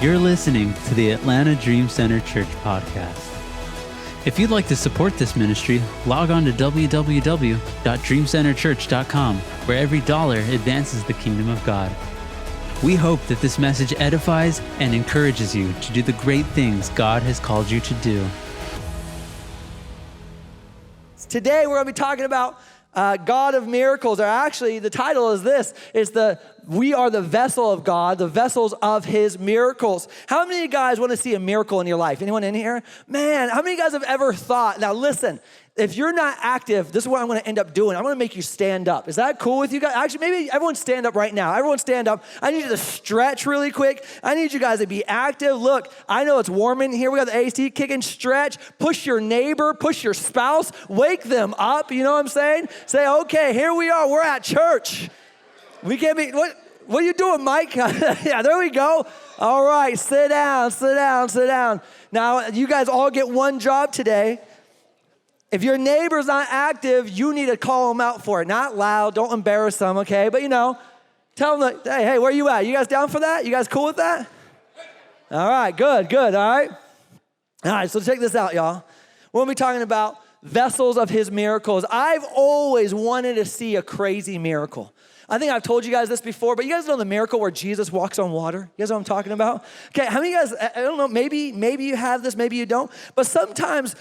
You're listening to the Atlanta Dream Center Church podcast. If you'd like to support this ministry, log on to www.dreamcenterchurch.com, where every dollar advances the kingdom of God. We hope that this message edifies and encourages you to do the great things God has called you to do. Today we're going to be talking about God of miracles, or actually the title is this, we are the vessel of God, the vessels of his miracles. How many of you guys want to see a miracle in your life? Anyone in here? Man, how many of you guys have ever thought, now listen, if you're not active, this is what I'm going to end up doing. I'm going to make you stand up. Is that cool with you guys? Actually, maybe everyone stand up right now. Everyone stand up. I need you to stretch really quick. I need you guys to be active. Look, I know it's warm in here. We got the AC kicking. Stretch. Push your neighbor. Push your spouse. Wake them up. You know what I'm saying? Say, okay, here we are. We're at church. We can't be, what are you doing, Mike? Yeah, there we go. All right, sit down. Now, you guys all get one job today. If your neighbor's not active, you need to call them out for it. Not loud, don't embarrass them, okay? But tell them, hey, where you at? You guys down for that? You guys cool with that? All right, good, all right? All right, so check this out, y'all. We're gonna be talking about vessels of his miracles. I've always wanted to see a crazy miracle. I think I've told you guys this before, but you guys know the miracle where Jesus walks on water? You guys know what I'm talking about? Okay, how many of you guys, I don't know, maybe you have this, maybe you don't, but sometimes,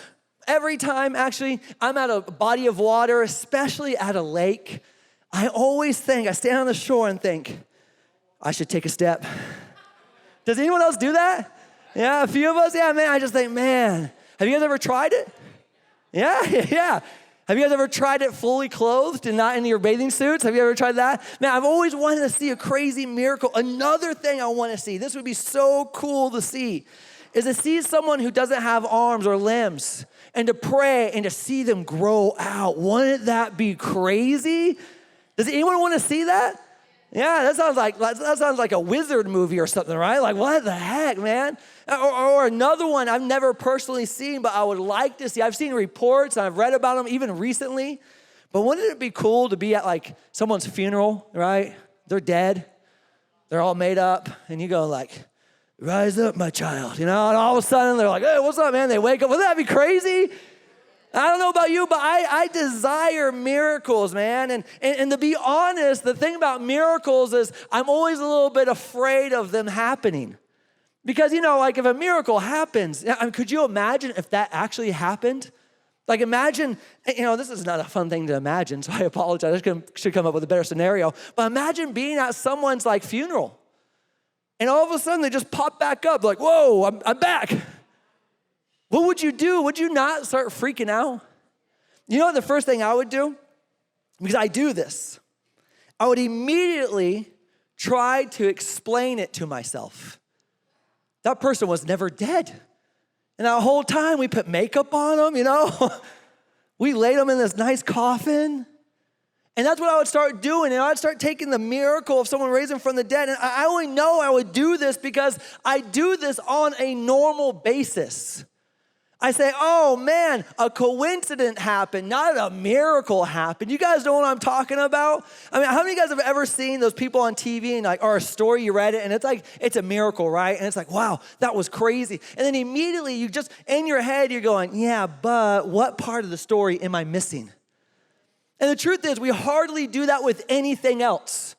every time, actually, I'm at a body of water, especially at a lake, I always think, I stand on the shore and think, I should take a step. Does anyone else do that? Yeah, a few of us? Yeah, man, I just think, man, have you guys ever tried it? Yeah. Have you guys ever tried it fully clothed and not in your bathing suits? Have you ever tried that? Man, I've always wanted to see a crazy miracle. Another thing I want to see, this would be so cool to see, is to see someone who doesn't have arms or limbs and to pray and to see them grow out. Wouldn't that be crazy? Does anyone want to see that? Yeah, that sounds like a wizard movie or something, right? Like, what the heck, man? Or another one I've never personally seen, but I would like to see. I've seen reports, and I've read about them even recently. But wouldn't it be cool to be at like someone's funeral, right? They're dead. They're all made up, and you go like, rise up, my child, and all of a sudden they're like, hey, what's up, man? They wake up. Wouldn't that be crazy? I don't know about you, but I desire miracles, man. And to be honest, the thing about miracles is I'm always a little bit afraid of them happening. Because, like if a miracle happens, could you imagine if that actually happened? Like imagine, this is not a fun thing to imagine, so I apologize. I should come up with a better scenario. But imagine being at someone's like funeral. And all of a sudden, they just pop back up like, whoa, I'm back. What would you do? Would you not start freaking out? You know what the first thing I would do? Because I do this. I would immediately try to explain it to myself. That person was never dead. And that whole time, we put makeup on them, We laid them in this nice coffin. And that's what I would start doing. And I'd start taking the miracle of someone raising from the dead. And I only know I would do this because I do this on a normal basis. I say, oh man, a coincidence happened, not a miracle happened. You guys know what I'm talking about? I mean, how many of you guys have ever seen those people on TV and or a story, you read it, and it's like, it's a miracle, right? And it's like, wow, that was crazy. And then immediately you just, in your head, you're going, yeah, but what part of the story am I missing? And the truth is, we hardly do that with anything else.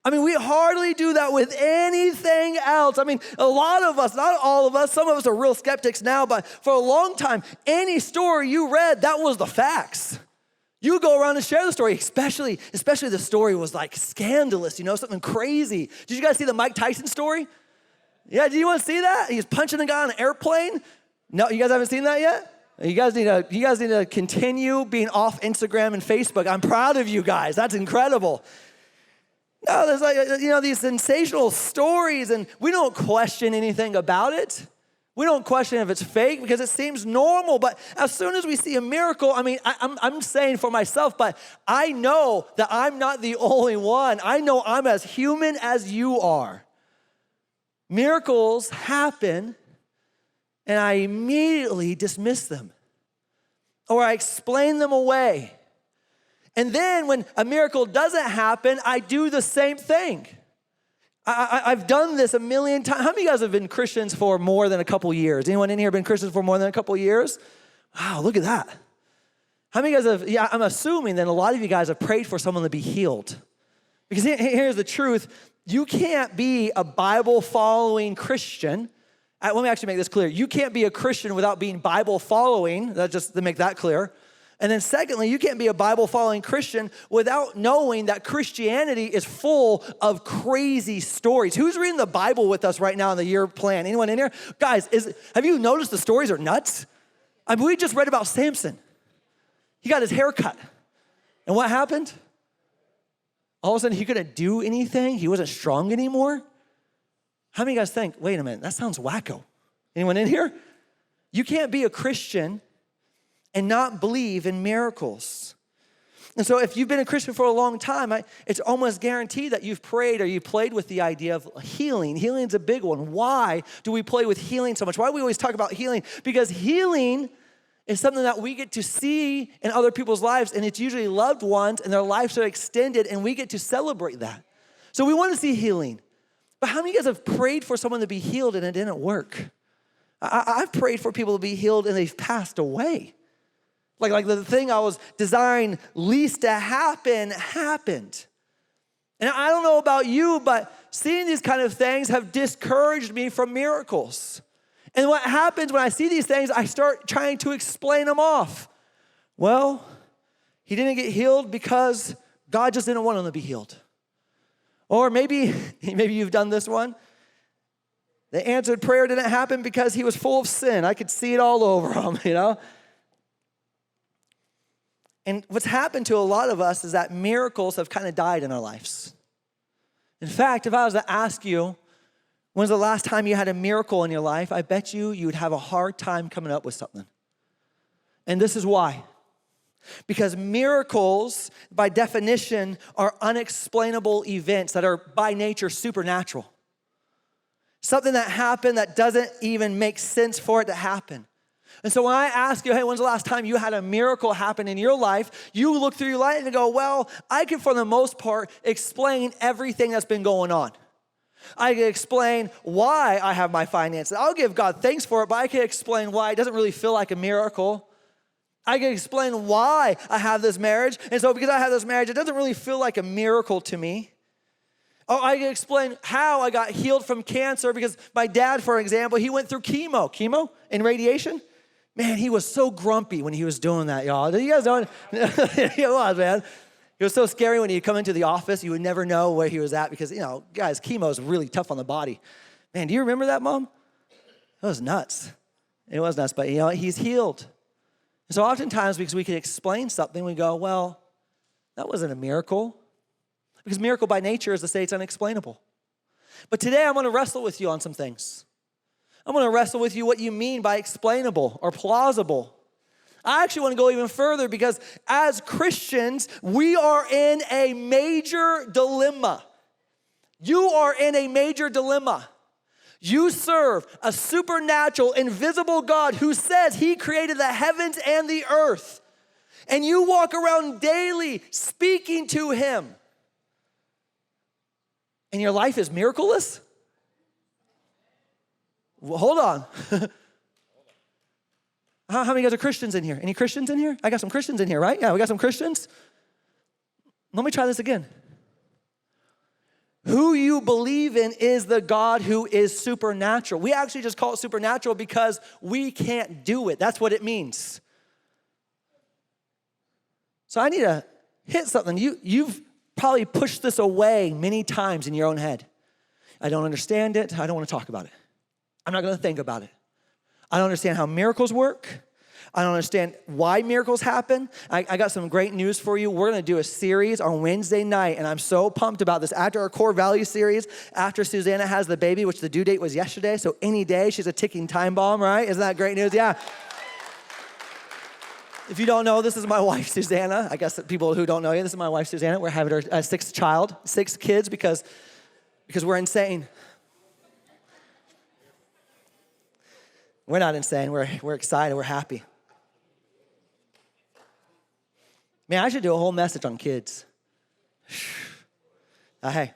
We hardly do that with anything else. A lot of us, not all of us, some of us are real skeptics now, but for a long time, any story you read, that was the facts. You go around and share the story, especially the story was like scandalous, something crazy. Did you guys see the Mike Tyson story? Yeah, do you want to see that? He's punching a guy on an airplane. No, you guys haven't seen that yet? You guys need to continue being off Instagram and Facebook. I'm proud of you guys. That's incredible. No, there's these sensational stories, and we don't question anything about it. We don't question if it's fake because it seems normal. But as soon as we see a miracle, I'm saying for myself, but I know that I'm not the only one. I know I'm as human as you are. Miracles happen, and I immediately dismiss them, or I explain them away. And then when a miracle doesn't happen, I do the same thing. I've done this a million times. How many of you guys have been Christians for more than a couple years? Anyone in here been Christians for more than a couple years? Wow, look at that. How many of you guys have, I'm assuming that a lot of you guys have prayed for someone to be healed. Because here's the truth. You can't be a Bible-following Christian. Let me actually make this clear. You can't be a Christian without being Bible-following. Just to make that clear. And then secondly, you can't be a Bible-following Christian without knowing that Christianity is full of crazy stories. Who's reading the Bible with us right now in the year plan? Anyone in here? Guys, have you noticed the stories are nuts? I mean, we just read about Samson. He got his hair cut. And what happened? All of a sudden, he couldn't do anything. He wasn't strong anymore. How many of you guys think, wait a minute, that sounds wacko? Anyone in here? You can't be a Christian and not believe in miracles. And so if you've been a Christian for a long time, it's almost guaranteed that you've prayed or you played with the idea of healing. Healing's a big one. Why do we play with healing so much? Why do we always talk about healing? Because healing is something that we get to see in other people's lives, and it's usually loved ones, and their lives are extended, and we get to celebrate that. So we want to see healing. But how many of you guys have prayed for someone to be healed and it didn't work? I've prayed for people to be healed and they've passed away. Like the thing I was designed least to happen, happened. And I don't know about you, but seeing these kind of things have discouraged me from miracles. And what happens when I see these things, I start trying to explain them off. Well, he didn't get healed because God just didn't want him to be healed. Or maybe you've done this one. The answered prayer didn't happen because he was full of sin. I could see it all over him, you know. And what's happened to a lot of us is that miracles have kind of died in our lives. In fact, if I was to ask you, when's the last time you had a miracle in your life? I bet you would have a hard time coming up with something. And this is why. Because miracles, by definition, are unexplainable events that are by nature supernatural. Something that happened that doesn't even make sense for it to happen. And so when I ask you, hey, when's the last time you had a miracle happen in your life? You look through your life and go, well, I can, for the most part, explain everything that's been going on. I can explain why I have my finances. I'll give God thanks for it, but I can explain why it doesn't really feel like a miracle. I can explain why I have this marriage. And so because I have this marriage, it doesn't really feel like a miracle to me. Or I can explain how I got healed from cancer because my dad, for example, he went through chemo and radiation. Man, he was so grumpy when he was doing that, y'all. You guys know? He was, man. It was so scary when he'd come into the office. You would never know where he was at because, guys, chemo is really tough on the body. Man, do you remember that, Mom? It was nuts. It was nuts, but, he's healed. And so oftentimes, because we can explain something, we go, well, that wasn't a miracle. Because miracle by nature is to say it's unexplainable. But today I'm going to wrestle with you on some things. I'm going to wrestle with you what you mean by explainable or plausible. I actually want to go even further because as Christians, we are in a major dilemma. You are in a major dilemma. You serve a supernatural, invisible God who says he created the heavens and the earth. And you walk around daily speaking to him. And your life is miraculous? Well, hold on. How many of you guys are Christians in here? Any Christians in here? I got some Christians in here, right? Yeah, we got some Christians. Let me try this again. Who you believe in is the God who is supernatural. We actually just call it supernatural because we can't do it. That's what it means. So I need to hit something. You've probably pushed this away many times in your own head. I don't understand it. I don't want to talk about it. I'm not going to think about it. I don't understand how miracles work. I don't understand why miracles happen. I got some great news for you. We're going to do a series on Wednesday night, and I'm so pumped about this. After our core value series, after Susanna has the baby, which the due date was yesterday, so any day she's a ticking time bomb, right? Isn't that great news? Yeah. If you don't know, this is my wife, Susanna. I guess people who don't know you, this is my wife, Susanna. We're having our sixth child, 6 kids because we're insane. We're not insane. We're excited. We're happy. Man, I should do a whole message on kids. Hey.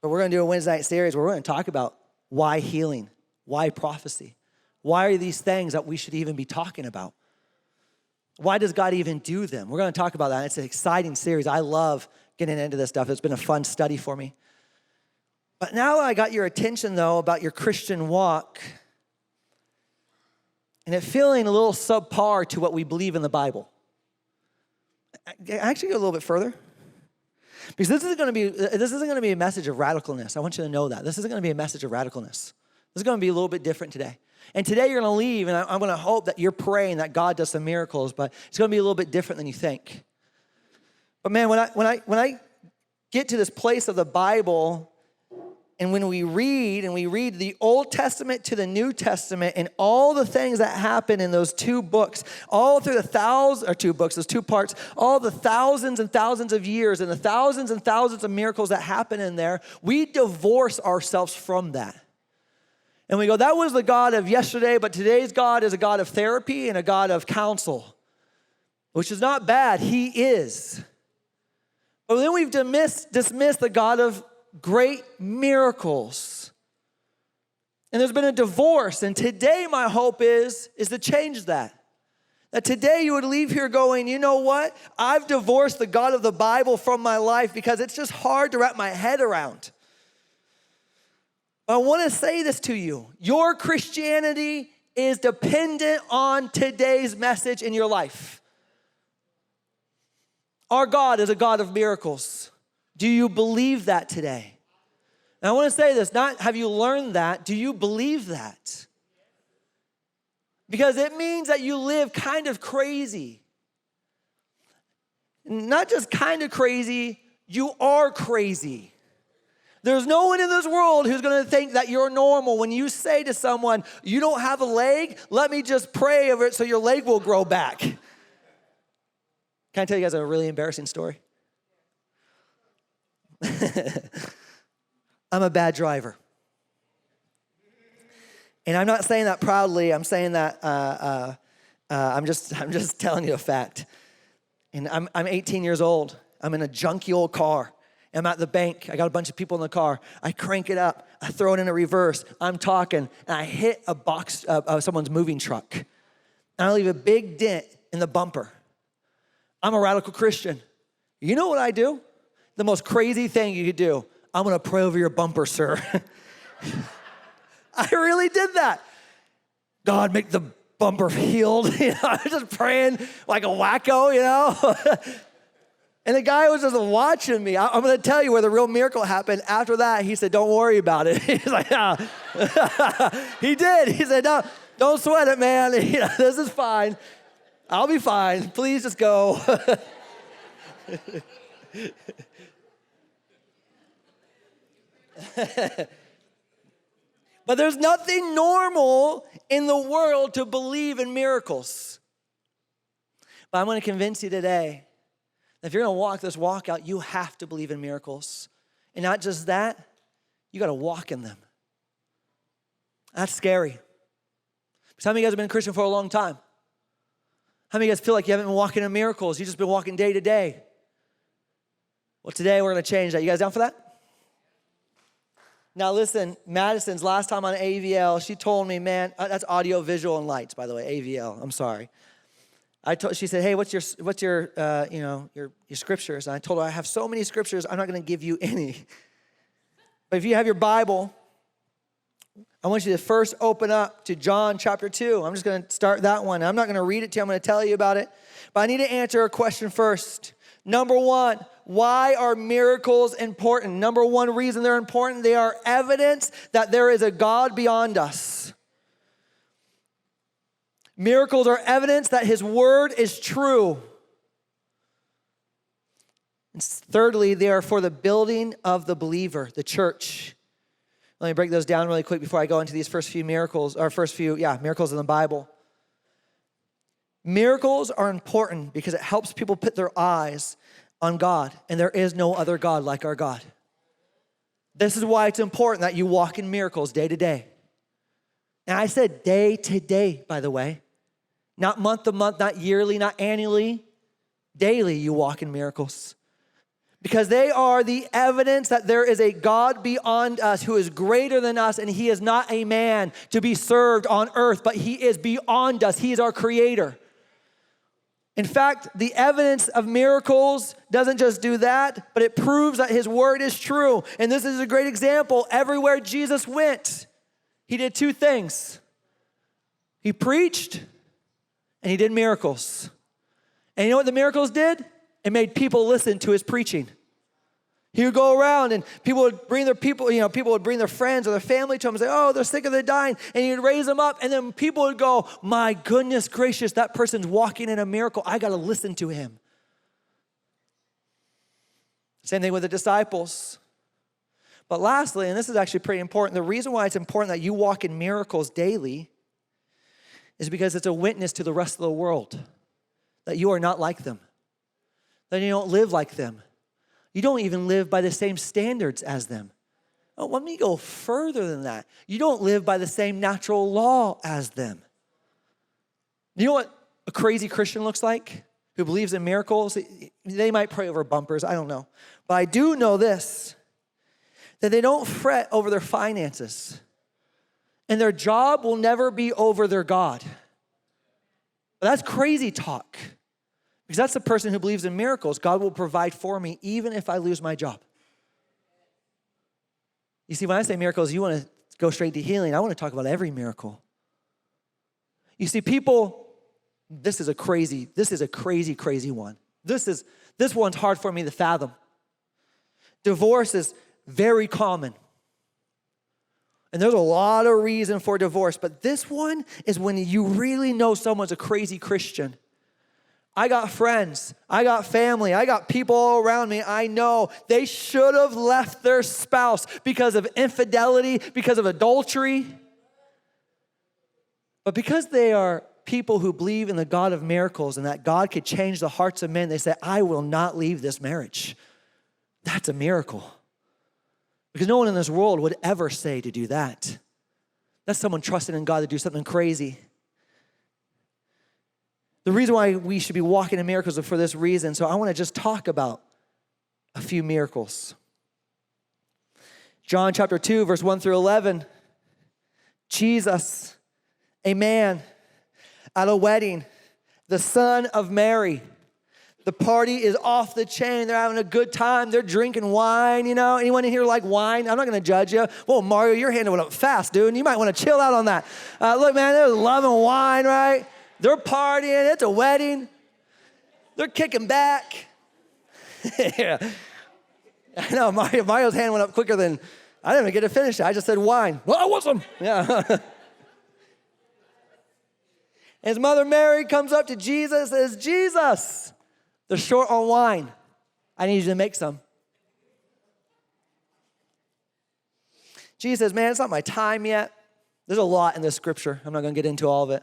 But we're going to do a Wednesday night series where we're going to talk about why healing, why prophecy, why are these things that we should even be talking about? Why does God even do them? We're going to talk about that. It's an exciting series. I love getting into this stuff. It's been a fun study for me. But now I got your attention, though, about your Christian walk and it feeling a little subpar to what we believe in the Bible. Actually, go a little bit further. Because this isn't going to be a message of radicalness. I want you to know that. This isn't going to be a message of radicalness. This is going to be a little bit different today. And today you're going to leave, and I'm going to hope that you're praying that God does some miracles, but it's going to be a little bit different than you think. But man, when I get to this place of the Bible, and when we read the Old Testament to the New Testament and all the things that happen in those two books, all through those two parts, all the thousands and thousands of years and the thousands and thousands of miracles that happen in there, we divorce ourselves from that. And we go, that was the God of yesterday, but today's God is a God of therapy and a God of counsel, which is not bad. He is. But then we've dismissed the God of great miracles. And there's been a divorce. And today my hope is to change that. That today you would leave here going, you know what? I've divorced the God of the Bible from my life because it's just hard to wrap my head around. I want to say this to you. Your Christianity is dependent on today's message in your life. Our God is a God of miracles. Do you believe that today? And I want to say this, not have you learned that, do you believe that? Because it means that you live kind of crazy. Not just kind of crazy, you are crazy. There's no one in this world who's going to think that you're normal. When you say to someone, you don't have a leg, let me just pray over it so your leg will grow back. Can I tell you guys a really embarrassing story? I'm a bad driver. And I'm not saying that proudly. I'm saying that I'm just telling you a fact. And I'm 18 years old. I'm in a junky old car. I'm at the bank. I got a bunch of people in the car. I crank it up. I throw it in a reverse. I'm talking, and I hit a box of someone's moving truck. And I leave a big dent in the bumper. I'm a radical Christian. You know what I do? The most crazy thing you could do. I'm going to pray over your bumper, sir. I really did that. God, make the bumper healed. I'm just praying like a wacko, And the guy was just watching me. I'm going to tell you where the real miracle happened. After that, he said, don't worry about it. He's like, ah. He did. He said, no, don't sweat it, man. This is fine. I'll be fine. Please just go. But there's nothing normal in the world to believe in miracles. But I'm going to convince you today, if you're going to walk this walk out, you have to believe in miracles. And not just that, you got to walk in them. That's scary. Some of you guys have been a Christian for a long time. How many of you guys feel like you haven't been walking in miracles? You've just been walking day to day. Well, today we're going to change that. You guys down for that? Now listen, Madison's last time on AVL, she told me, man, that's audio, visual, and lights, by the way, AVL. I'm sorry. She said, hey, what's your scriptures? And I told her, I have so many scriptures, I'm not going to give you any. But if you have your Bible, I want you to first open up to John chapter 2. I'm just going to start that one. I'm not going to read it to you. I'm going to tell you about it. But I need to answer a question first. Number one, why are miracles important? Number one reason they're important, they are evidence that there is a God beyond us. Miracles are evidence that his word is true. And thirdly, they are for the building of the believer, the church. Let me break those down really quick before I go into these first few miracles in the Bible. Miracles are important because it helps people put their eyes on God, and there is no other God like our God. This is why it's important that you walk in miracles day to day. And I said day to day, by the way. Not month to month, not yearly, not annually. Daily you walk in miracles. because they are the evidence that there is a God beyond us who is greater than us, and he is not a man to be served on earth, but he is beyond us. He is our creator. In fact, the evidence of miracles doesn't just do that, but it proves that his word is true. And this is a great example. Everywhere Jesus went, he did two things. He preached and he did miracles. And you know what the miracles did? It made people listen to his preaching. He would go around and people would bring people would bring their friends or their family to him and say, oh, they're sick or they're dying. And he'd raise them up. And then people would go, my goodness gracious, that person's walking in a miracle. I got to listen to him. Same thing with the disciples. But lastly, and this is actually pretty important, the reason why it's important that you walk in miracles daily is because it's a witness to the rest of the world that you are not like them, that you don't live like them. You don't even live by the same standards as them. Oh, let me go further than that. You don't live by the same natural law as them. You know what a crazy Christian looks like who believes in miracles? They might pray over bumpers, I don't know. But I do know this, that they don't fret over their finances. And their job will never be over their God. But that's crazy talk. Because that's the person who believes in miracles. God will provide for me even if I lose my job. You see, when I say miracles, you want to go straight to healing. I want to talk about every miracle. You see, people, this is a crazy one. This one's hard for me to fathom. Divorce is very common. And there's a lot of reason for divorce, but this one is when you really know someone's a crazy Christian. I got friends, I got family, I got people all around me. I know they should have left their spouse because of infidelity, because of adultery. But because they are people who believe in the God of miracles and that God could change the hearts of men, they say, I will not leave this marriage. That's a miracle. Because no one in this world would ever say to do that. That's someone trusting in God to do something crazy. The reason why we should be walking in miracles is for this reason. So I want to just talk about a few miracles. John chapter 2, verse 1 through 11. Jesus, a man at a wedding, the son of Mary. The party is off the chain. They're having a good time. They're drinking wine, you know. Anyone in here like wine? I'm not going to judge you. Well, Mario, your hand went up fast, dude. And you might want to chill out on that. Look, man, they're loving wine, right? They're partying. It's a wedding. They're kicking back. Yeah. I know, Mario's hand went up quicker than, I didn't even get to finish it. I just said wine. Well, I want some. Yeah. His mother Mary comes up to Jesus and says, Jesus, they're short on wine. I need you to make some. Jesus says, man, it's not my time yet. There's a lot in this scripture. I'm not going to get into all of it.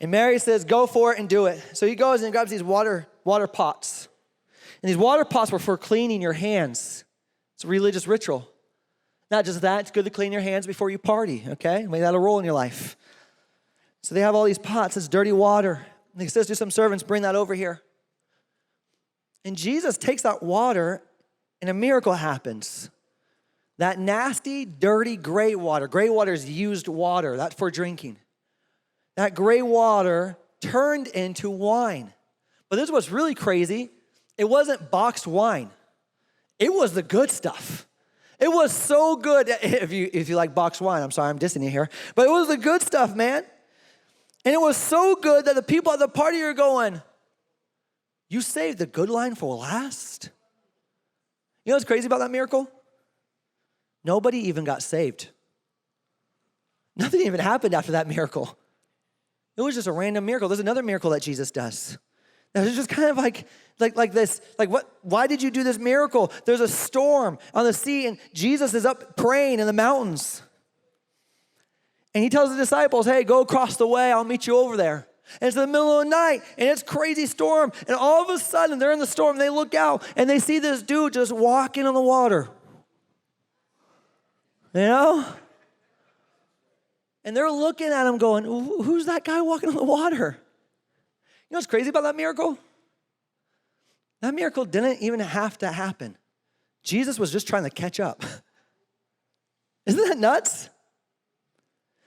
And Mary says, go for it and do it. So he goes and grabs these water pots. And these water pots were for cleaning your hands. It's a religious ritual. Not just that, it's good to clean your hands before you party, okay? Make that a rule in your life. So they have all these pots, it's dirty water. And he says to some servants, bring that over here. And Jesus takes that water and a miracle happens. That nasty, dirty gray water is used water, that's for drinking. That gray water turned into wine. But this is what's really crazy. It wasn't boxed wine. It was the good stuff. It was so good. If you like boxed wine, I'm sorry, I'm dissing you here. But it was the good stuff, man. And it was so good that the people at the party are going, you saved the good line for last? You know what's crazy about that miracle? Nobody even got saved. Nothing even happened after that miracle. It was just a random miracle. There's another miracle that Jesus does. Now, it's just kind of like this. Like, what? Why did you do this miracle? There's a storm on the sea, and Jesus is up praying in the mountains. And he tells the disciples, hey, go across the way. I'll meet you over there. And it's in the middle of the night, and it's a crazy storm. And all of a sudden, they're in the storm, and they look out, and they see this dude just walking on the water. You know? And they're looking at him going, who's that guy walking on the water? You know what's crazy about that miracle? That miracle didn't even have to happen. Jesus was just trying to catch up. Isn't that nuts?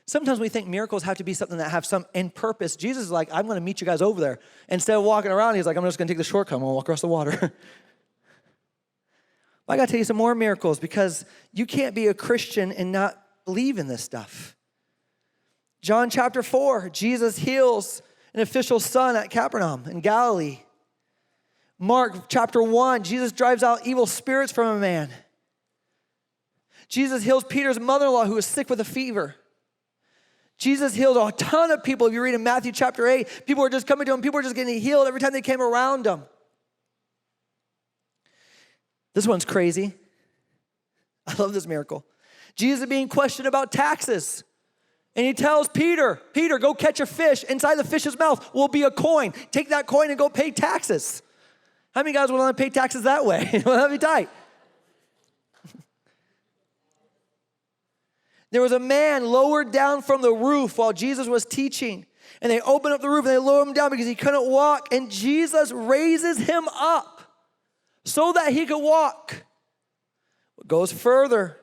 Sometimes we think miracles have to be something that have some end purpose. Jesus is like, I'm going to meet you guys over there. Instead of walking around, he's like, I'm just going to take the shortcut. I'm going to walk across the water. I got to tell you some more miracles because you can't be a Christian and not believe in this stuff. John chapter 4, Jesus heals an official's son at Capernaum in Galilee. Mark chapter 1, Jesus drives out evil spirits from a man. Jesus heals Peter's mother-in-law who was sick with a fever. Jesus healed a ton of people. If you read in Matthew chapter 8, people were just coming to him. People were just getting healed every time they came around him. This one's crazy. I love this miracle. Jesus is being questioned about taxes. And he tells Peter, Peter, go catch a fish. Inside the fish's mouth will be a coin. Take that coin and go pay taxes. How many guys would want to pay taxes that way? That'd be tight. There was a man lowered down from the roof while Jesus was teaching. And they opened up the roof and they lowered him down because he couldn't walk. And Jesus raises him up so that he could walk. It goes further.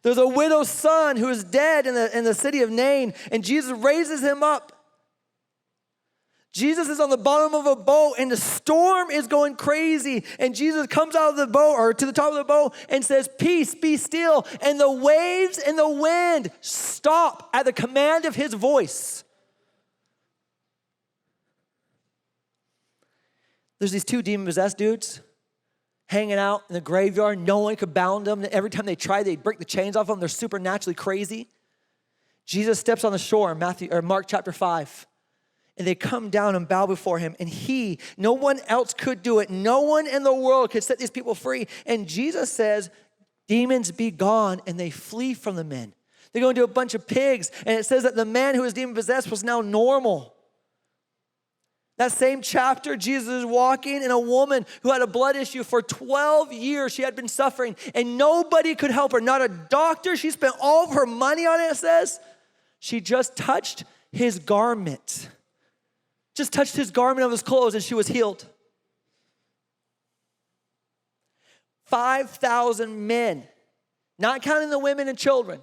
There's a widow's son who is dead in the city of Nain. And Jesus raises him up. Jesus is on the bottom of a boat and the storm is going crazy. And Jesus comes out of the boat or to the top of the boat and says, peace, be still. And the waves and the wind stop at the command of his voice. There's these two demon-possessed dudes hanging out in the graveyard. No one could bound them. Every time they try, they break the chains off them. They're supernaturally crazy. Jesus steps on the shore in Mark chapter 5. And they come down and bow before him. And no one else could do it. No one in the world could set these people free. And Jesus says, demons be gone. And they flee from the men. They go into a bunch of pigs. And it says that the man who was demon-possessed was now normal. That same chapter, Jesus is walking, and a woman who had a blood issue for 12 years, she had been suffering. And nobody could help her. Not a doctor. She spent all of her money on it, it says. She just touched his garment. Just touched his garment of his clothes and she was healed. 5,000 men, not counting the women and children,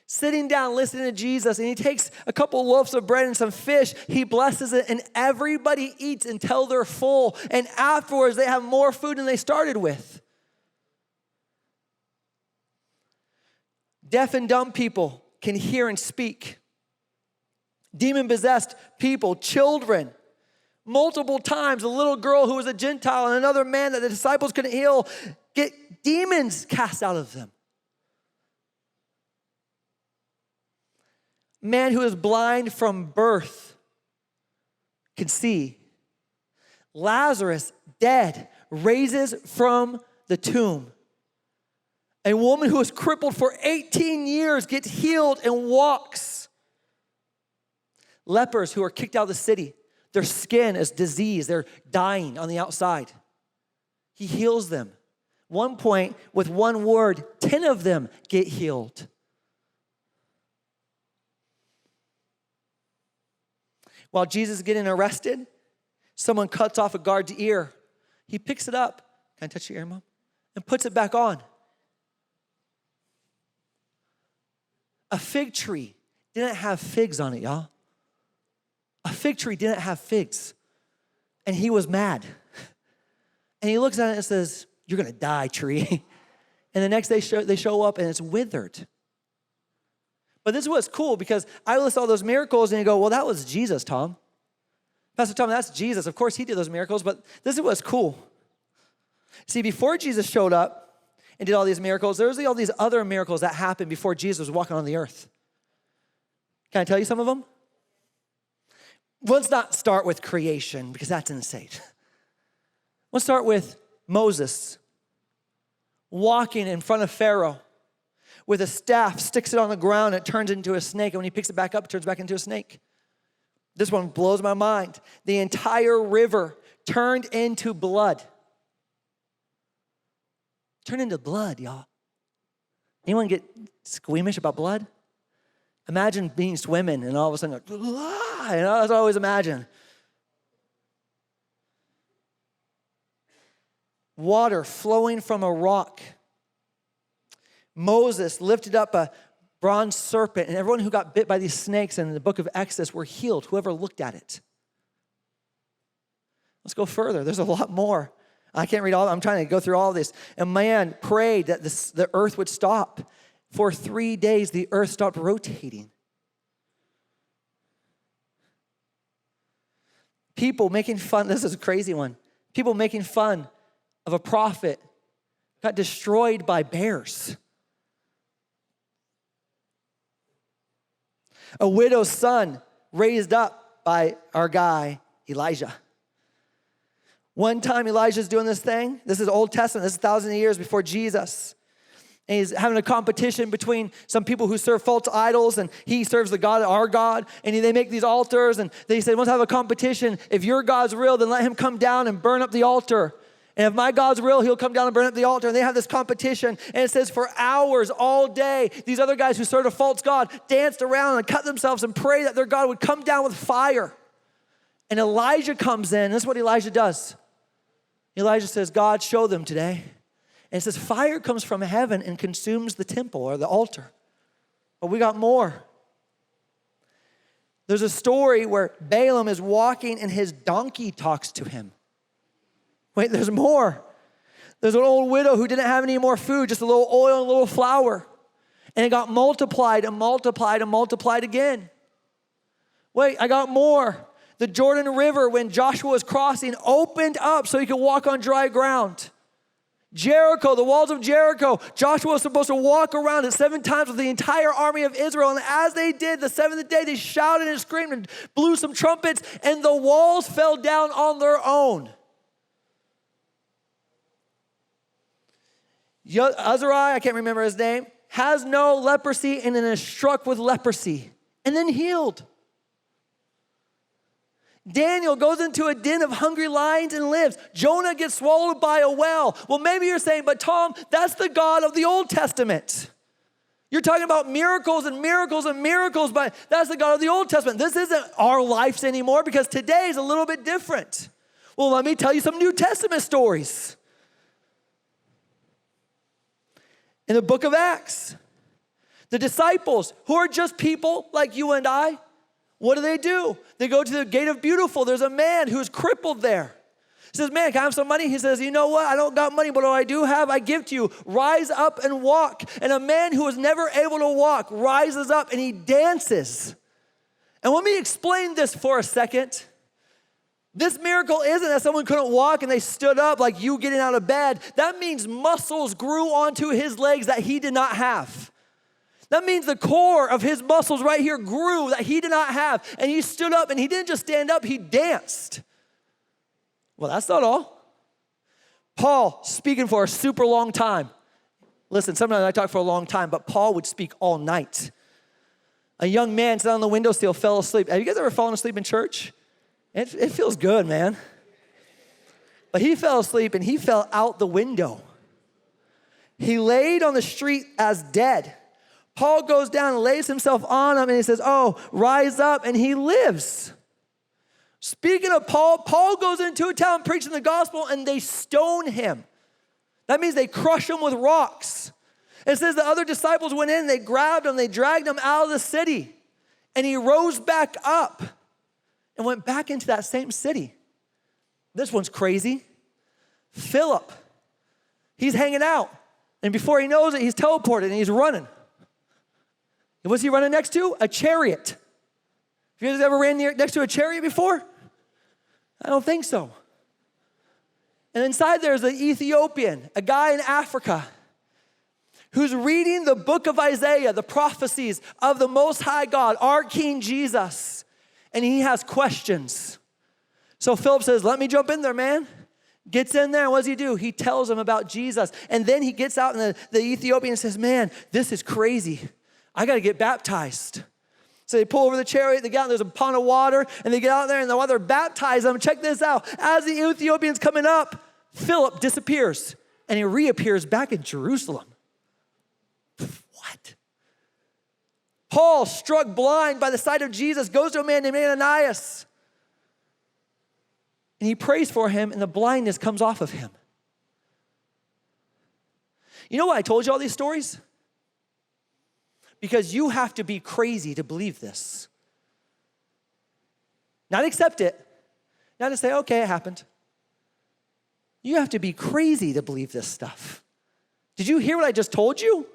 sitting down listening to Jesus. And he takes a couple loaves of bread and some fish. He blesses it and everybody eats until they're full. And afterwards they have more food than they started with. Deaf and dumb people can hear and speak. Demon-possessed people, children. Multiple times, a little girl who was a Gentile and another man that the disciples couldn't heal, get demons cast out of them. Man who is blind from birth can see. Lazarus, dead, raises from the tomb. A woman who was crippled for 18 years gets healed and walks. Lepers who are kicked out of the city, their skin is diseased, they're dying on the outside. He heals them. One point, with one word, 10 of them get healed. While Jesus is getting arrested, someone cuts off a guard's ear. He picks it up. Can I touch your ear, Mom? And puts it back on. A fig tree didn't have figs on it, y'all. A fig tree didn't have figs. And he was mad. And he looks at it and says, you're going to die, tree. And the next day they show up and it's withered. But this was cool because I list all those miracles and you go, well, that was Jesus, Tom. Pastor Tom, that's Jesus. Of course he did those miracles, but this is what's cool. See, before Jesus showed up and did all these miracles, there was all these other miracles that happened before Jesus was walking on the earth. Can I tell you some of them? Let's not start with creation because that's insane. Let's start with Moses walking in front of Pharaoh with a staff, sticks it on the ground, it turns into a snake, and when he picks it back up, it turns back into a snake. This one blows my mind. The entire river turned into blood. Turned into blood, y'all. Anyone get squeamish about blood? Imagine being swimming and all of a sudden, that's what I always imagine. water flowing from a rock. Moses lifted up a bronze serpent, and everyone who got bit by these snakes in the book of Exodus were healed, whoever looked at it. Let's go further. There's a lot more. I can't read all. I'm trying to go through all of this. A man prayed that the earth would stop. For 3 days, the earth stopped rotating. People making fun, this is a crazy one. People making fun of a prophet got destroyed by bears. A widow's son raised up by our guy, Elijah. One time Elijah's doing this thing. This is Old Testament. This is thousands of years before Jesus. And he's having a competition between some people who serve false idols, and he serves the God, our God, and they make these altars, and they say, let's have a competition. If your God's real, then let him come down and burn up the altar. And if my God's real, he'll come down and burn up the altar. And they have this competition. And it says for hours, all day, these other guys who served a false God danced around and cut themselves and prayed that their God would come down with fire. And Elijah comes in. And this is what Elijah does. Elijah says, God, show them today. And it says fire comes from heaven and consumes the temple or the altar. But we got more. There's a story where Balaam is walking and his donkey talks to him. Wait, there's more. There's an old widow who didn't have any more food, just a little oil and a little flour. And it got multiplied and multiplied and multiplied again. Wait, I got more. The Jordan River, when Joshua was crossing, opened up so he could walk on dry ground. Jericho, the walls of Jericho, Joshua was supposed to walk around it 7 times with the entire army of Israel. And as they did, the 7th day, they shouted and screamed and blew some trumpets, and the walls fell down on their own. Azariah, I can't remember his name, has no leprosy and then is struck with leprosy and then healed. Daniel goes into a den of hungry lions and lives. Jonah gets swallowed by a whale. Well, maybe you're saying, but Tom, that's the God of the Old Testament. You're talking about miracles and miracles and miracles, but that's the God of the Old Testament. This isn't our lives anymore because today is a little bit different. Well, let me tell you some New Testament stories. In the book of Acts, the disciples, who are just people like you and I, what do? They go to the gate of Beautiful. There's a man who's crippled there. He says, man, can I have some money? He says, you know what? I don't got money, but what I do have, I give to you. Rise up and walk. And a man who was never able to walk rises up and he dances. And let me explain this for a second. This miracle isn't that someone couldn't walk and they stood up like you getting out of bed. That means muscles grew onto his legs that he did not have. That means the core of his muscles right here grew that he did not have. And he stood up and he didn't just stand up, he danced. Well, that's not all. Paul speaking for a super long time. Listen, sometimes I talk for a long time, but Paul would speak all night. A young man sat on the windowsill, fell asleep. Have you guys ever fallen asleep in church? It feels good, man. But he fell asleep and he fell out the window. He laid on the street as dead. Paul goes down and lays himself on him and he says, oh, rise up, and he lives. Speaking of Paul, Paul goes into a town preaching the gospel and they stone him. That means they crush him with rocks. It says the other disciples went in, they grabbed him, they dragged him out of the city, and he rose back up and went back into that same city. This one's crazy. Philip, he's hanging out, and before he knows it, he's teleported and he's running. And what's he running next to? A chariot. Have you guys ever ran next to a chariot before? I don't think so. And inside there's an Ethiopian, a guy in Africa, who's reading the book of Isaiah, the prophecies of the Most High God, our King Jesus, and he has questions. So Philip says, let me jump in there, man. Gets in there, and what does he do? He tells him about Jesus. And then he gets out, and the Ethiopian says, man, this is crazy. I got to get baptized. So they pull over the chariot, they get out, there's a pond of water, and they get out there, and while they're baptized them, check this out. As the Ethiopian's coming up, Philip disappears, and he reappears back in Jerusalem. What? Paul, struck blind by the sight of Jesus, goes to a man named Ananias, and he prays for him, and the blindness comes off of him. You know why I told you all these stories? Because you have to be crazy to believe this. Not accept it. Not to say, okay, it happened. You have to be crazy to believe this stuff. Did you hear what I just told you?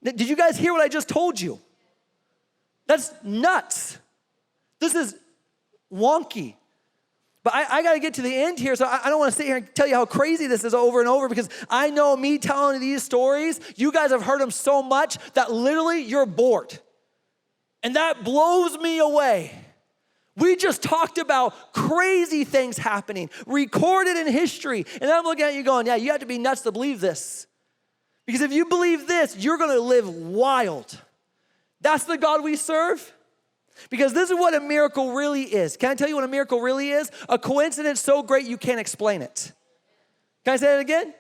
Did you guys hear what I just told you? That's nuts. This is wonky. But I got to get to the end here, so I don't want to sit here and tell you how crazy this is over and over, because I know me telling these stories, you guys have heard them so much that literally you're bored. And that blows me away. We just talked about crazy things happening, recorded in history. And I'm looking at you going, yeah, you have to be nuts to believe this. Because if you believe this, you're going to live wild. That's the God we serve. Because this is what a miracle really is. Can I tell you what a miracle really is? A coincidence so great you can't explain it. Can I say it again?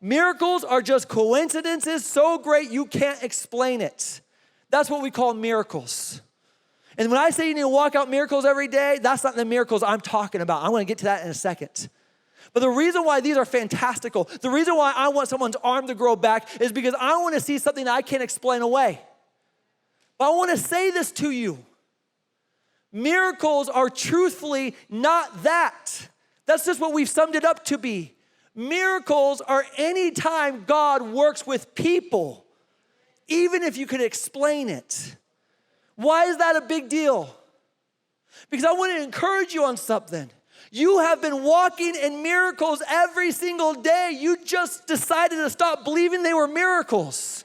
Miracles are just coincidences so great you can't explain it. That's what we call miracles. And when I say you need to walk out miracles every day, that's not the miracles I'm talking about. I'm going to get to that in a second. But the reason why these are fantastical, the reason why I want someone's arm to grow back is because I want to see something that I can't explain away. But I want to say this to you. Miracles are truthfully not that. That's just what we've summed it up to be. Miracles are any time God works with people, even if you could explain it. Why is that a big deal? Because I want to encourage you on something. You have been walking in miracles every single day. You just decided to stop believing they were miracles.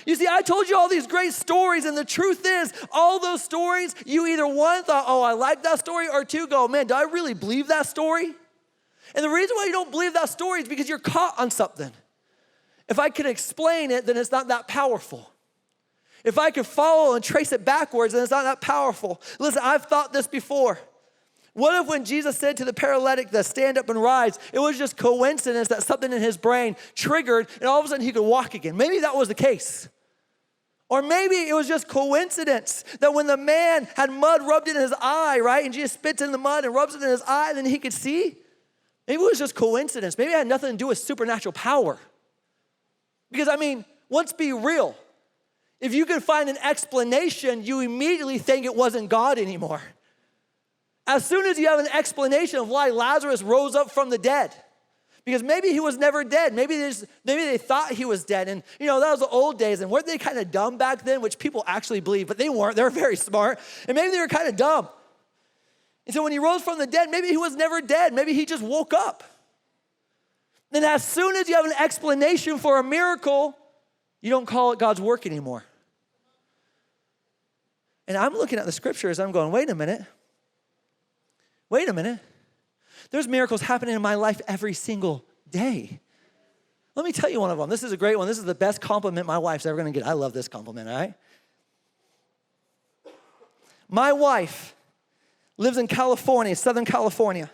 You see, I told you all these great stories, and the truth is, all those stories, you either one, thought, oh, I like that story, or two, go, man, do I really believe that story? And the reason why you don't believe that story is because you're caught on something. If I can explain it, then it's not that powerful. If I could follow and trace it backwards, then it's not that powerful. Listen, I've thought this before. What if when Jesus said to the paralytic to stand up and rise, it was just coincidence that something in his brain triggered, and all of a sudden he could walk again? Maybe that was the case. Or maybe it was just coincidence that when the man had mud rubbed in his eye, right, and Jesus spits in the mud and rubs it in his eye, then he could see. Maybe it was just coincidence. Maybe it had nothing to do with supernatural power. Because, let's be real. If you can find an explanation, you immediately think it wasn't God anymore. As soon as you have an explanation of why Lazarus rose up from the dead, because maybe he was never dead. Maybe they thought he was dead. And, that was the old days. And weren't they kind of dumb back then, which people actually believe, but they weren't. They were very smart. And maybe they were kind of dumb. And so when he rose from the dead, maybe he was never dead. Maybe he just woke up. Then as soon as you have an explanation for a miracle, you don't call it God's work anymore. And I'm looking at the scriptures. I'm going, wait a minute. There's miracles happening in my life every single day. Let me tell you one of them. This is a great one. This is the best compliment my wife's ever going to get. I love this compliment, all right? My wife lives in California, Southern California,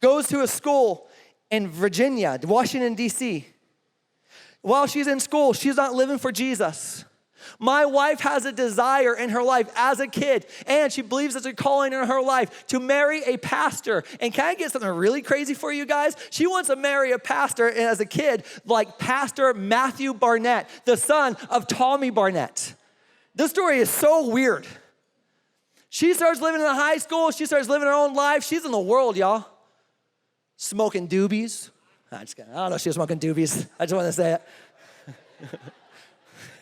goes to a school in Virginia, Washington, D.C. While she's in school, she's not living for Jesus. My wife has a desire in her life as a kid, and she believes it's a calling in her life to marry a pastor. And can I get something really crazy for you guys? She wants to marry a pastor as a kid, like Pastor Matthew Barnett, the son of Tommy Barnett. This story is so weird. She starts living in a high school. She starts living her own life. She's in the world, y'all. Smoking doobies. I don't know if she was smoking doobies. I just want to say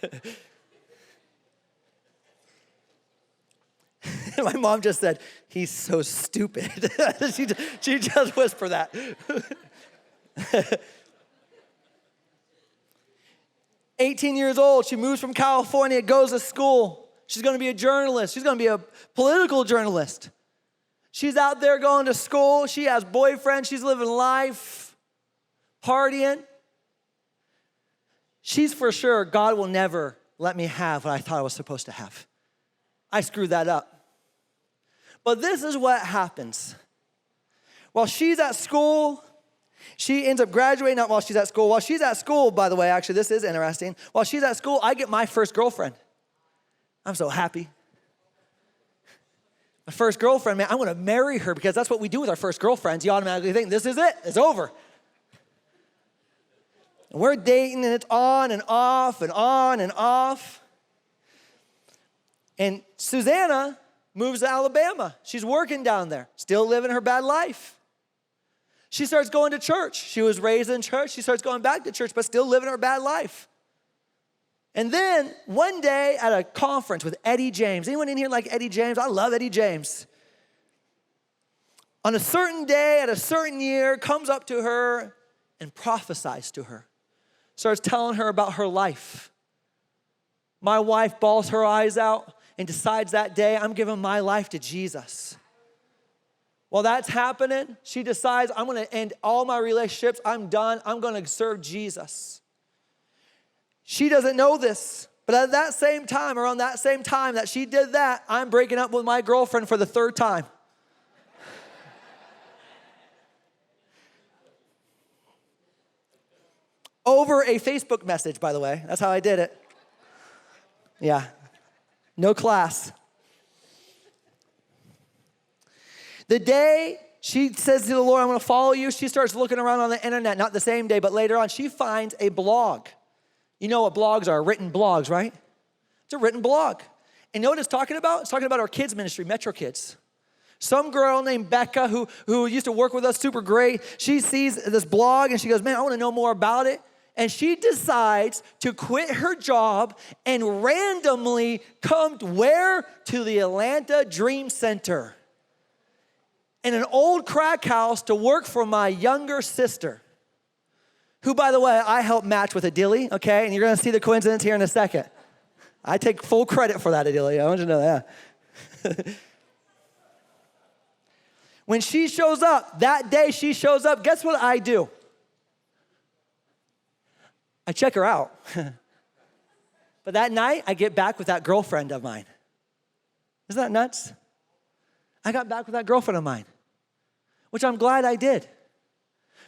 it. My mom just said, he's so stupid. she just whispered that. 18 years old, she moves from California, goes to school. She's going to be a journalist. She's going to be a political journalist. She's out there going to school. She has boyfriends. She's living life, partying. She's for sure, God will never let me have what I thought I was supposed to have. I screwed that up. But this is what happens. While she's at school, she ends up graduating, not while she's at school. While she's at school, by the way, actually, this is interesting. While she's at school, I get my first girlfriend. I'm so happy. My first girlfriend, man, I'm going to marry her because that's what we do with our first girlfriends. You automatically think, this is it. It's over. And we're dating, and it's on and off and on and off. And Susanna moves to Alabama. She's working down there, still living her bad life. She starts going to church. She was raised in church. She starts going back to church, but still living her bad life. And then one day at a conference with Eddie James. Anyone in here like Eddie James? I love Eddie James. On a certain day at a certain year, comes up to her and prophesies to her. Starts telling her about her life. My wife bawls her eyes out and decides that day, I'm giving my life to Jesus. While that's happening, she decides, I'm going to end all my relationships. I'm done. I'm going to serve Jesus. She doesn't know this, but at that same time, around that same time that she did that, I'm breaking up with my girlfriend for the third time. Over a Facebook message, by the way. That's how I did it. Yeah. No class. The day she says to the Lord, I'm going to follow you, she starts looking around on the internet, not the same day, but later on, she finds a blog. You know what blogs are, written blogs, right? It's a written blog. And you know what it's talking about? It's talking about our kids ministry, Metro Kids. Some girl named Becca who used to work with us, super great, she sees this blog and she goes, man, I want to know more about it. And she decides to quit her job and randomly come where? To the Atlanta Dream Center. In an old crack house to work for my younger sister. Who, by the way, I helped match with Adili, okay? And you're going to see the coincidence here in a second. I take full credit for that, Adili. I want you to know that. When she shows up, that day she shows up, guess what I do? I check her out. But that night, I get back with that girlfriend of mine. Isn't that nuts? I got back with that girlfriend of mine, which I'm glad I did.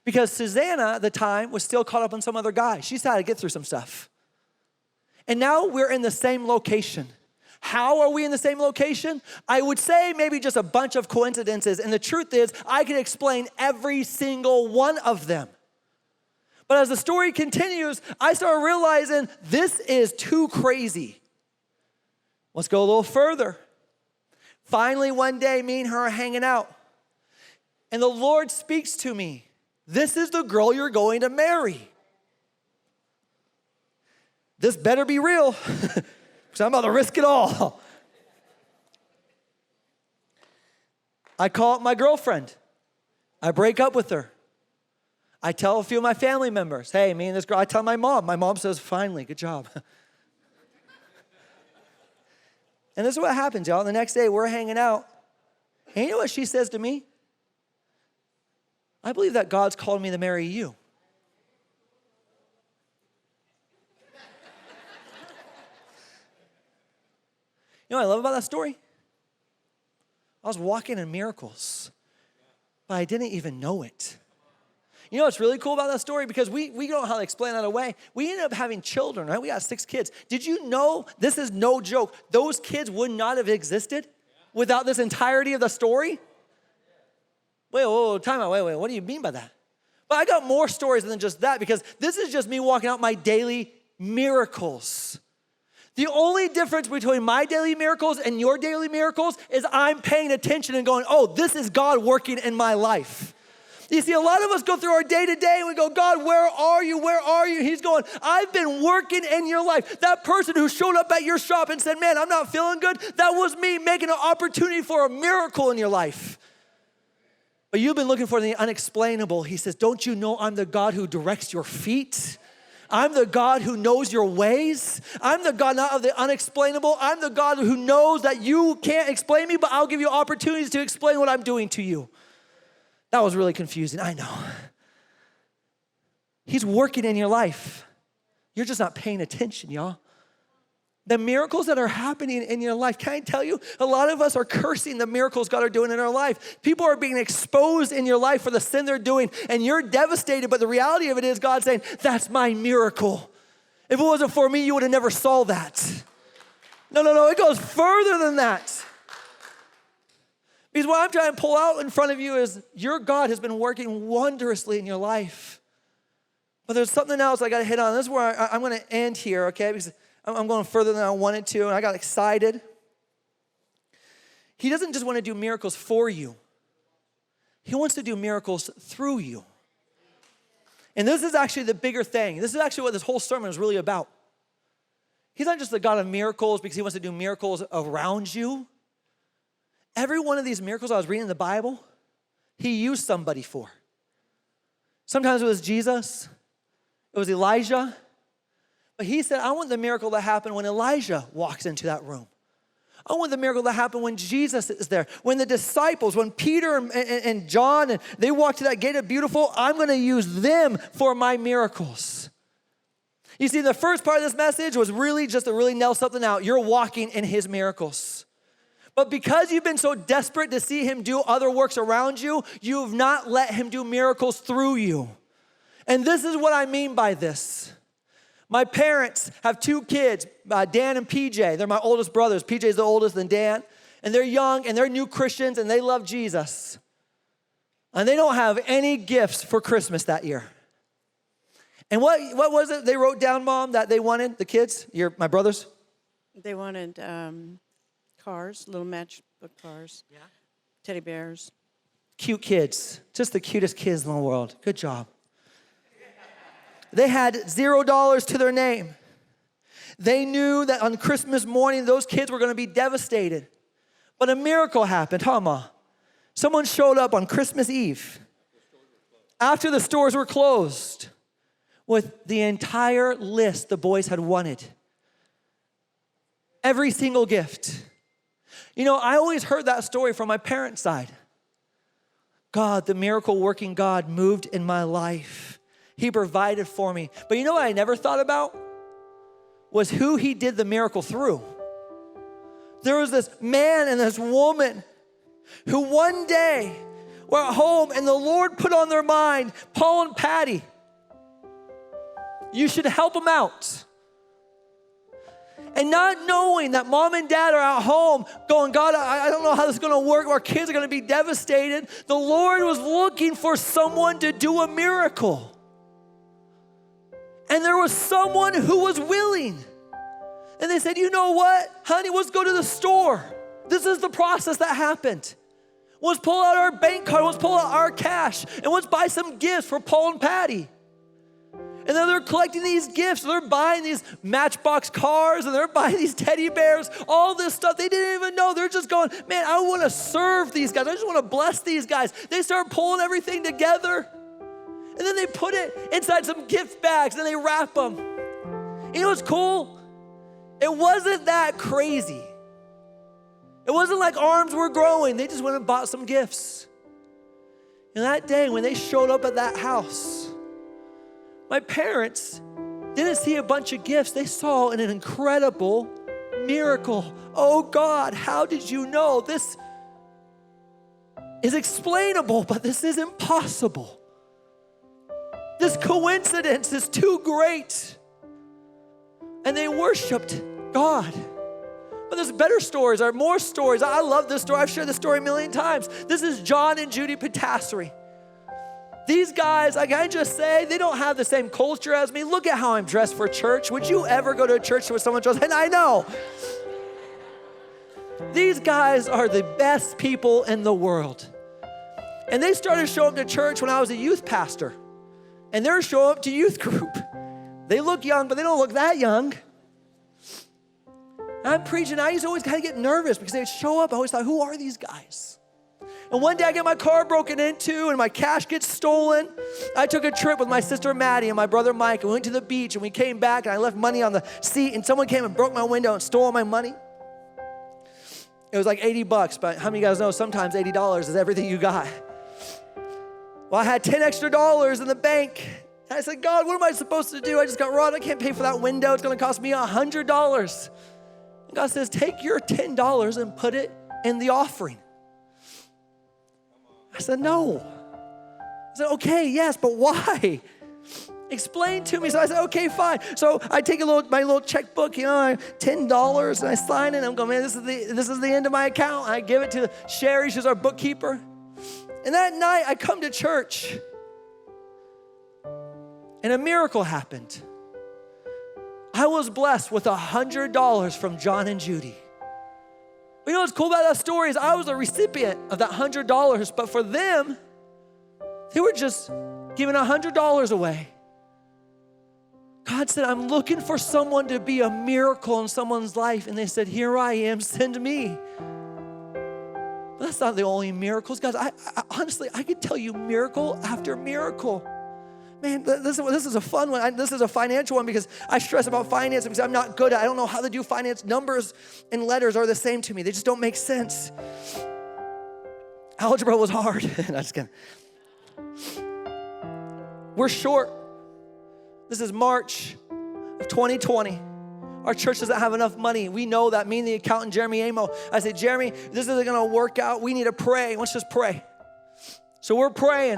Because Susanna, at the time, was still caught up on some other guy. She had to get through some stuff. And now we're in the same location. How are we in the same location? I would say maybe just a bunch of coincidences. And the truth is, I can explain every single one of them. But as the story continues, I start realizing this is too crazy. Let's go a little further. Finally, one day, me and her are hanging out. And the Lord speaks to me. This is the girl you're going to marry. This better be real, because I'm about to risk it all. I call up my girlfriend. I break up with her. I tell a few of my family members, hey, me and this girl, I tell my mom. My mom says, finally, good job. And this is what happens, y'all. The next day, we're hanging out. And you know what she says to me? I believe that God's called me to marry you. You know what I love about that story? I was walking in miracles, but I didn't even know it. You know what's really cool about that story? Because we don't know how to explain that away. We ended up having children, right? We got 6 kids. Did you know, this is no joke, those kids would not have existed without this entirety of the story? Wait, time out, wait, what do you mean by that? But I got more stories than just that, because this is just me walking out my daily miracles. The only difference between my daily miracles and your daily miracles is I'm paying attention and going, oh, this is God working in my life. You see, a lot of us go through our day-to-day and we go, God, where are you? Where are you? He's going, I've been working in your life. That person who showed up at your shop and said, man, I'm not feeling good, that was me making an opportunity for a miracle in your life. But you've been looking for the unexplainable. He says, don't you know I'm the God who directs your feet? I'm the God who knows your ways. I'm the God not of the unexplainable. I'm the God who knows that you can't explain me, but I'll give you opportunities to explain what I'm doing to you. That was really confusing, I know. He's working in your life. You're just not paying attention, y'all. The miracles that are happening in your life, can I tell you, a lot of us are cursing the miracles God are doing in our life. People are being exposed in your life for the sin they're doing, and you're devastated, but the reality of it is God's saying, that's my miracle. If it wasn't for me, you would have never saw that. No, it goes further than that. Because what I'm trying to pull out in front of you is your God has been working wondrously in your life. But there's something else I got to hit on. This is where I'm going to end here, okay? Because I'm going further than I wanted to, and I got excited. He doesn't just want to do miracles for you. He wants to do miracles through you. And this is actually the bigger thing. This is actually what this whole sermon is really about. He's not just the God of miracles because he wants to do miracles around you. Every one of these miracles I was reading in the Bible, he used somebody for. Sometimes it was Jesus. It was Elijah. But he said, I want the miracle to happen when Elijah walks into that room. I want the miracle to happen when Jesus is there. When the disciples, when Peter and John, and they walked to that gate of beautiful, I'm going to use them for my miracles. You see, the first part of this message was really just to really nail something out. You're walking in his miracles. But because you've been so desperate to see him do other works around you, you've not let him do miracles through you. And this is what I mean by this. My parents have 2 kids, Dan and PJ. They're my oldest brothers. PJ's the oldest than Dan. And they're young, and they're new Christians, and they love Jesus. And they don't have any gifts for Christmas that year. And what was it they wrote down, Mom, that they wanted, the kids, my brothers? They wanted cars, little matchbook cars, teddy bears. Cute kids, just the cutest kids in the world. Good job. They had $0 to their name. They knew that on Christmas morning, those kids were going to be devastated. But a miracle happened, huh, Ma? Someone showed up on Christmas Eve after the stores were closed with the entire list the boys had wanted. Every single gift. You know, I always heard that story from my parents' side. God, the miracle working God moved in my life. He provided for me. But you know what I never thought about? Was who he did the miracle through. There was this man and this woman who one day were at home and the Lord put on their mind, Paul and Patty, you should help them out. And not knowing that mom and dad are at home going, God, I don't know how this is going to work. Our kids are going to be devastated. The Lord was looking for someone to do a miracle. And there was someone who was willing. And they said, you know what, honey, let's go to the store. This is the process that happened. Let's pull out our bank card. Let's pull out our cash. And let's buy some gifts for Paul and Patty. And then they're collecting these gifts. They're buying these Matchbox cars. And they're buying these teddy bears. All this stuff. They didn't even know. They're just going, man, I want to serve these guys. I just want to bless these guys. They start pulling everything together. And then they put it inside some gift bags and they wrap them. You know what's cool? It wasn't that crazy. It wasn't like arms were growing. They just went and bought some gifts. And that day when they showed up at that house, my parents didn't see a bunch of gifts. They saw an incredible miracle. Oh God, how did you know? This is explainable, but this is impossible. This coincidence is too great. And they worshiped God. But there's better stories, or more stories. I love this story. I've shared this story a million times. This is John and Judy Patassori. These guys, like I just say, they don't have the same culture as me. Look at how I'm dressed for church. Would you ever go to a church where someone dressed? And I know. These guys are the best people in the world. And they started showing up to church when I was a youth pastor. And they're showing up to youth group. They look young, but they don't look that young. And I'm preaching. I used to always kind of get nervous because they'd show up. I always thought, who are these guys? And one day I get my car broken into and my cash gets stolen. I took a trip with my sister Maddie and my brother Mike. And we went to the beach and we came back and I left money on the seat and someone came and broke my window and stole my money. It was like $80, but how many of you guys know sometimes $80 is everything you got? Well, I had $10 extra in the bank. And I said, God, what am I supposed to do? I just got robbed. I can't pay for that window. It's going to cost me $100. And God says, take your $10 and put it in the offering. I said, no. I said, okay, yes, but why? Explain to me. So I said, okay, fine. So I take my little checkbook, $10, and I sign it. And I'm going, man, this is the end of my account. And I give it to Sherry. She's our bookkeeper. And that night, I come to church. And a miracle happened. I was blessed with $100 from John and Judy. You know what's cool about that story is I was a recipient of that $100, but for them, they were just giving $100 away. God said, I'm looking for someone to be a miracle in someone's life. And they said, here I am, send me. But that's not the only miracles. Guys, I honestly, I could tell you miracle after miracle. Man, this is a fun one. This is a financial one because I stress about finance because I'm not good at it. I don't know how to do finance. Numbers and letters are the same to me. They just don't make sense. Algebra was hard. No, just kidding. We're short. This is March of 2020. Our church doesn't have enough money. We know that. Me and the accountant, Jeremy Amo, I said, Jeremy, this isn't going to work out. We need to pray. Let's just pray. So we're praying.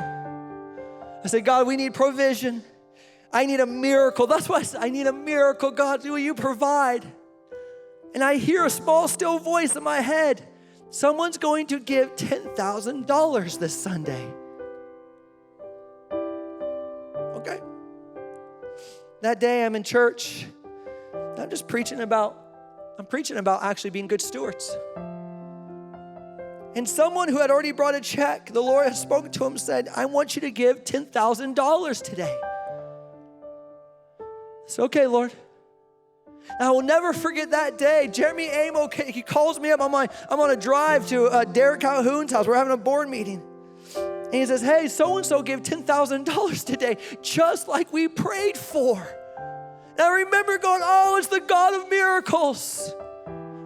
I said, God, we need provision. I need a miracle. That's why I said, I need a miracle. God, will you provide? And I hear a small, still voice in my head. Someone's going to give $10,000 this Sunday. Okay. That day I'm in church. I'm preaching about actually being good stewards. And someone who had already brought a check, the Lord had spoken to him and said, I want you to give $10,000 today. I said, okay, Lord. And I will never forget that day. Jeremy Amo, he calls me up. I'm on a drive to Derek Calhoun's house. We're having a board meeting. And he says, hey, so-and-so gave $10,000 today, just like we prayed for. And I remember going, oh, it's the God of miracles.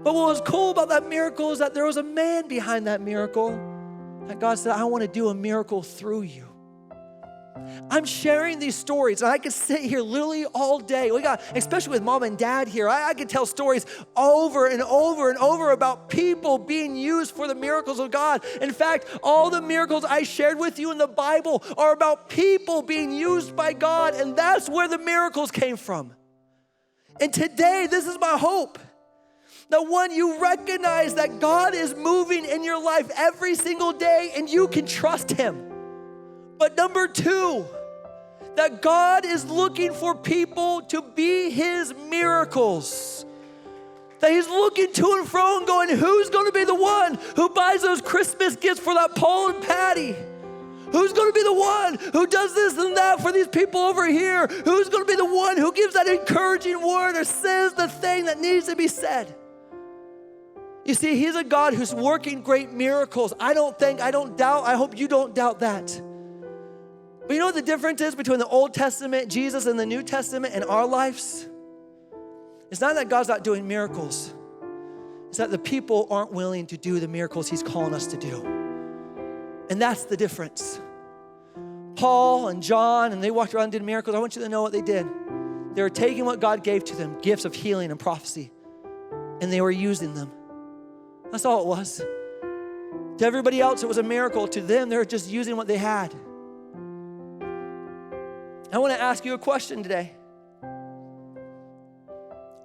But what was cool about that miracle is that there was a man behind that miracle. That God said, I want to do a miracle through you. I'm sharing these stories, and I could sit here literally all day. Especially with mom and dad here, I could tell stories over and over and over about people being used for the miracles of God. In fact, all the miracles I shared with you in the Bible are about people being used by God, and that's where the miracles came from. And today, this is my hope. That one, you recognize that God is moving in your life every single day and you can trust him. But number two, that God is looking for people to be his miracles. That he's looking to and fro and going, who's going to be the one who buys those Christmas gifts for that Paul and Patty? Who's going to be the one who does this and that for these people over here? Who's going to be the one who gives that encouraging word or says the thing that needs to be said? You see, he's a God who's working great miracles. I don't doubt, I hope you don't doubt that. But you know what the difference is between the Old Testament, Jesus, and the New Testament and our lives? It's not that God's not doing miracles. It's that the people aren't willing to do the miracles he's calling us to do. And that's the difference. Paul and John, and they walked around and did miracles. I want you to know what they did. They were taking what God gave to them, gifts of healing and prophecy, and they were using them. That's all it was. To everybody else, it was a miracle. To them, they were just using what they had. I want to ask you a question today.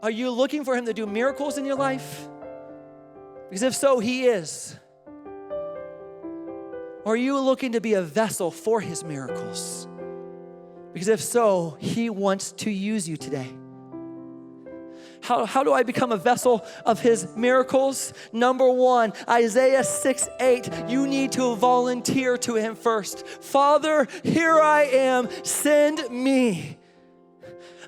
Are you looking for him to do miracles in your life? Because if so, he is. Or are you looking to be a vessel for his miracles? Because if so, he wants to use you today. How do I become a vessel of his miracles? Number one, Isaiah 6:8. You need to volunteer to him first. Father, here I am, send me.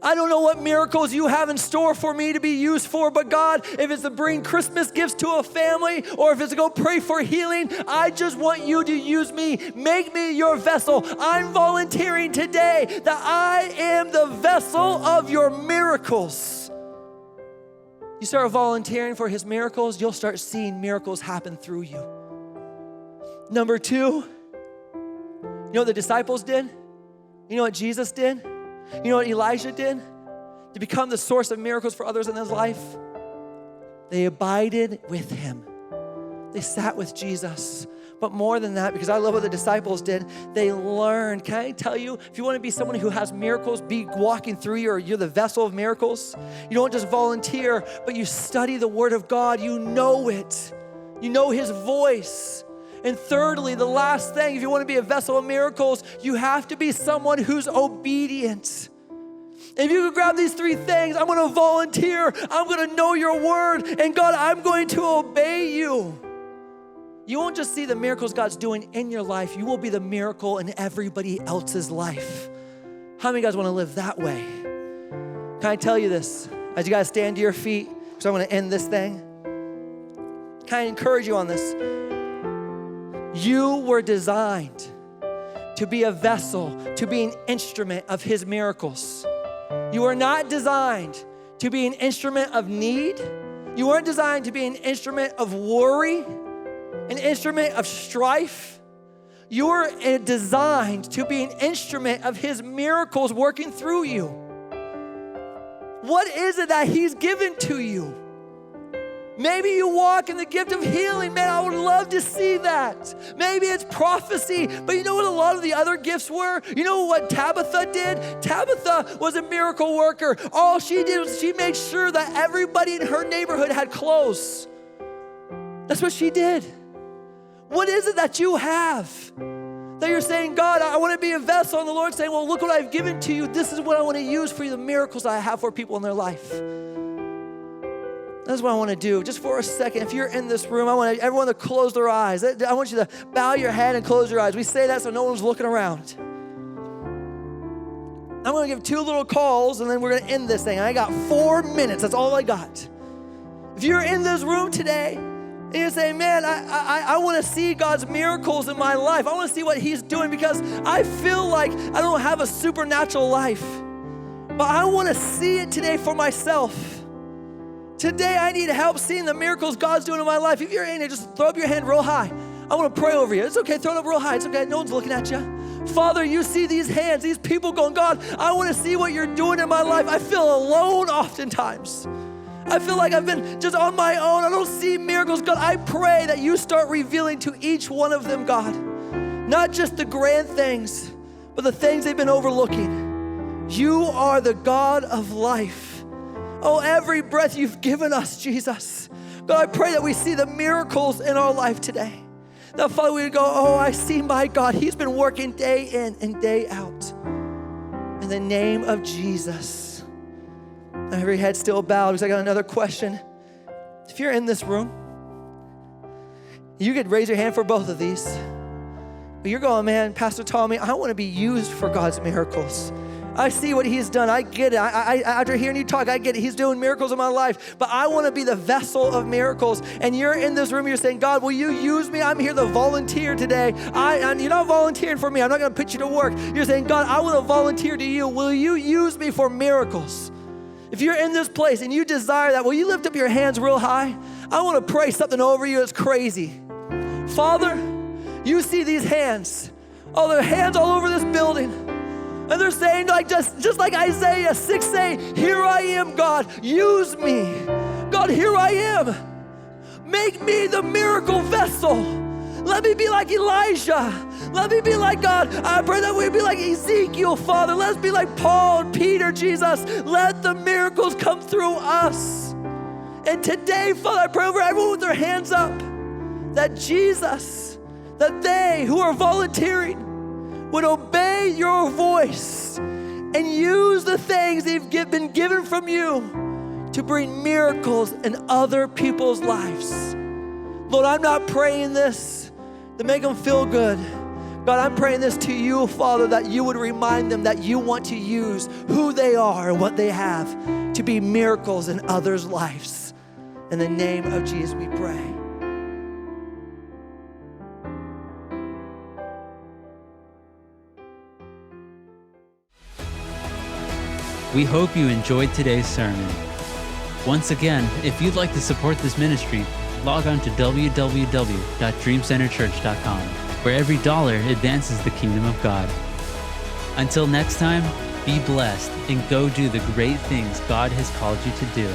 I don't know what miracles you have in store for me to be used for, but God, if it's to bring Christmas gifts to a family or if it's to go pray for healing, I just want you to use me. Make me your vessel. I'm volunteering today that I am the vessel of your miracles. You start volunteering for his miracles, you'll start seeing miracles happen through you. Number two, you know what the disciples did? You know what Jesus did? You know what Elijah did? To become the source of miracles for others in his life? They abided with him. They sat with Jesus. But more than that, because I love what the disciples did, they learned. Can I tell you, if you want to be someone who has miracles, be walking through you, or you're the vessel of miracles, you don't just volunteer, but you study the word of God. You know it. You know his voice. And thirdly, the last thing, if you want to be a vessel of miracles, you have to be someone who's obedient. If you could grab these three things, I'm going to volunteer, I'm going to know your word, and God, I'm going to obey you. You won't just see the miracles God's doing in your life, you will be the miracle in everybody else's life. How many of you guys want to live that way? Can I tell you this? As you guys stand to your feet, because I'm going to end this thing. Can I encourage you on this? You were designed to be a vessel, to be an instrument of his miracles. You are not designed to be an instrument of need. You weren't designed to be an instrument of worry, an instrument of strife. You are designed to be an instrument of his miracles working through you. What is it that he's given to you? Maybe you walk in the gift of healing. Man, I would love to see that. Maybe it's prophecy, but you know what a lot of the other gifts were? You know what Tabitha did? Tabitha was a miracle worker. All she did was she made sure that everybody in her neighborhood had clothes. That's what she did. What is it that you have that you're saying, God, I want to be a vessel, and the Lord's saying, well, look what I've given to you. This is what I want to use for you, the miracles I have for people in their life. That's what I want to do. Just for a second, if you're in this room, I want everyone to close their eyes. I want you to bow your head and close your eyes. We say that so no one's looking around. I'm going to give 2 little calls, and then we're going to end this thing. I got 4 minutes. That's all I got. If you're in this room today, and you're saying, man, I want to see God's miracles in my life. I want to see what he's doing because I feel like I don't have a supernatural life. But I want to see it today for myself. Today, I need help seeing the miracles God's doing in my life. If you're in here, just throw up your hand real high. I want to pray over you. It's okay, throw it up real high. It's okay, no one's looking at you. Father, you see these hands, these people going, God, I want to see what you're doing in my life. I feel alone oftentimes. I feel like I've been just on my own. I don't see miracles. God, I pray that you start revealing to each one of them, God, not just the grand things, but the things they've been overlooking. You are the God of life. Oh, every breath you've given us, Jesus. God, I pray that we see the miracles in our life today. That, Father, we would go, oh, I see my God. He's been working day in and day out. In the name of Jesus. Every head still bowed because I got another question. If you're in this room, you could raise your hand for both of these. But you're going, man, Pastor Tommy, I want to be used for God's miracles. I see what he's done. I get it. After hearing you talk, I get it. He's doing miracles in my life, but I want to be the vessel of miracles. And you're in this room, you're saying, God, will you use me? I'm here to volunteer today. You're not volunteering for me. I'm not going to put you to work. You're saying, God, I want to volunteer to you. Will you use me for miracles? If you're in this place and you desire that, will you lift up your hands real high? I want to pray something over you that's crazy. Father, you see these hands. Oh, there are hands all over this building. And they're saying, like just like Isaiah 6:8, here I am, God, use me. God, here I am. Make me the miracle vessel. Let me be like Elijah. Let me be like God. I pray that we be like Ezekiel, Father. Let's be like Paul and Peter, Jesus. Let the miracles come through us. And today, Father, I pray over everyone with their hands up that Jesus, that they who are volunteering would obey your voice and use the things they've been given from you to bring miracles in other people's lives. Lord, I'm not praying this to make them feel good. God, I'm praying this to you, Father, that you would remind them that you want to use who they are and what they have to be miracles in others' lives. In the name of Jesus, we pray. We hope you enjoyed today's sermon. Once again, if you'd like to support this ministry, log on to www.dreamcenterchurch.com, where every dollar advances the kingdom of God. Until next time, be blessed and go do the great things God has called you to do.